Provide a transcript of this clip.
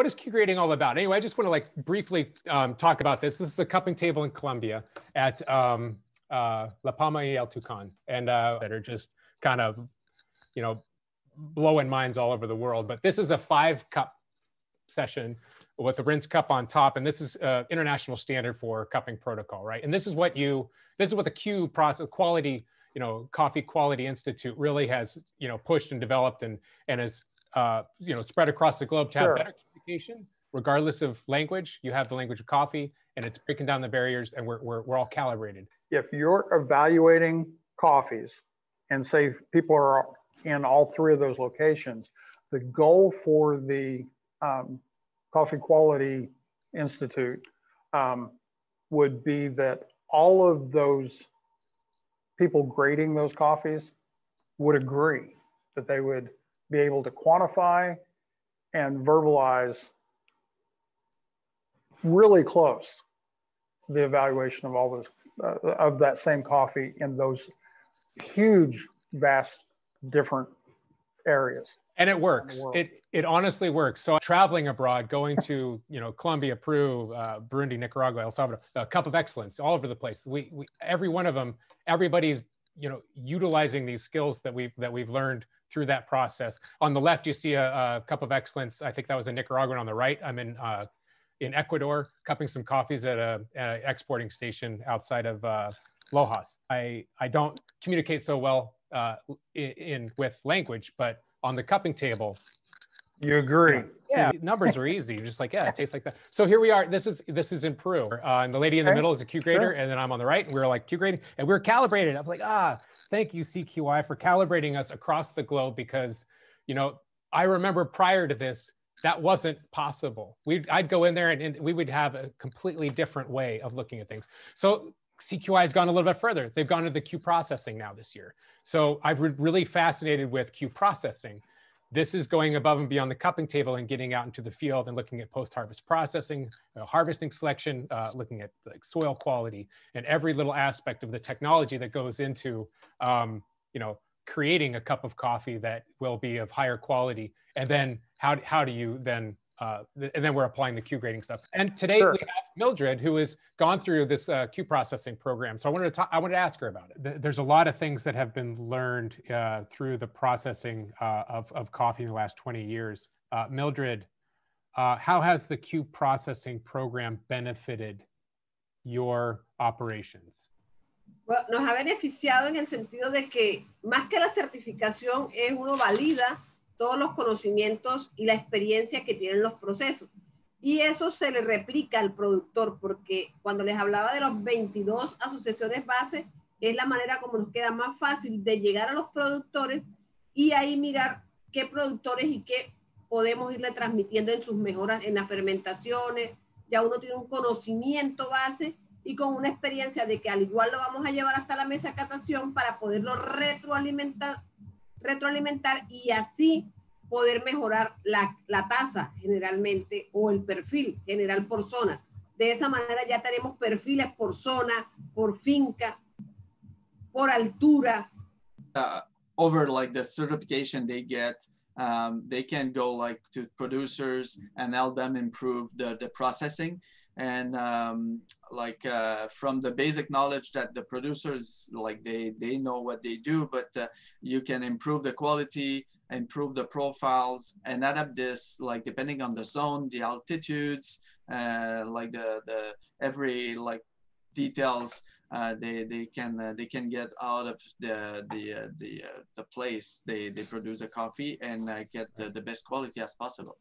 what is Q grading all about? Anyway, I just want to like briefly talk about this. This is the cupping table in Colombia at La Palma y El Tucán, and that are just kind of, you know, blowing minds all over the world. But this is a 5-cup session with a rinse cup on top, and this is international standard for cupping protocol, right? And this is what the Q process quality, you know, Coffee Quality Institute really has, you know, pushed and developed and has you know, spread across the globe to have better communication regardless of language. You have the language of coffee, and it's breaking down the barriers, and we're all calibrated. If you're evaluating coffees, and say people are in all 3 of those locations, the goal for the Coffee Quality Institute would be that all of those people grading those coffees would agree that they would be able to quantify and verbalize really close the evaluation of all those of that same coffee in those huge, vast, different areas. And it works. It honestly works. So traveling abroad, going to, you know, Colombia, Peru, Burundi, Nicaragua, El Salvador, Cup of Excellence, all over the place. We every one of them, everybody's, you know, utilizing these skills that we've learned through that process. On the left, you see a Cup of Excellence. I think that was a Nicaraguan. On the right, I'm in Ecuador, cupping some coffees at a exporting station outside of Lojas. I don't communicate so well with language, but on the cupping table, you agree. Yeah, numbers are easy. You're just like, yeah, it tastes like that. So here we are. This is in Peru. And the lady in the middle is a Q grader, and then I'm on the right, and we were like Q grading, and we were calibrated. I was like, thank you, CQI, for calibrating us across the globe, because, you know, I remember prior to this, that wasn't possible. I'd go in there and we would have a completely different way of looking at things. So CQI has gone a little bit further. They've gone into the Q processing now this year. So I've really fascinated with Q processing. This is going above and beyond the cupping table and getting out into the field and looking at post-harvest processing, harvesting selection, looking at like soil quality, and every little aspect of the technology that goes into, you know, creating a cup of coffee that will be of higher quality. And then how do you then, and then we're applying the Q grading stuff. And today we have Mildred, who has gone through this Q processing program. So I wanted to ask her about it. There's a lot of things that have been learned through the processing of coffee in the last 20 years. Mildred, how has the Q processing program benefited your operations? Bueno, nos ha beneficiado en el sentido de que más que la certificación es uno valida todos los conocimientos y la experiencia que tienen los procesos. Y eso se le replica al productor, porque cuando les hablaba de los 22 asociaciones base, es la manera como nos queda más fácil de llegar a los productores y ahí mirar qué productores y qué podemos irle transmitiendo en sus mejoras en las fermentaciones. Ya uno tiene un conocimiento base y con una experiencia de que al igual lo vamos a llevar hasta la mesa de catación para poderlo retroalimentar y así poder mejorar la tasa generalmente o el perfil general por zona. De esa manera ya tenemos perfiles por zona, por finca, por altura. Over like the certification they get, they can go like to producers and help them improve the processing. And from the basic knowledge that the producers, like they know what they do, but you can improve the quality, improve the profiles, and adapt this like depending on the zone, the altitudes, like the every like details they can get out of the place they produce the coffee and get the best quality as possible.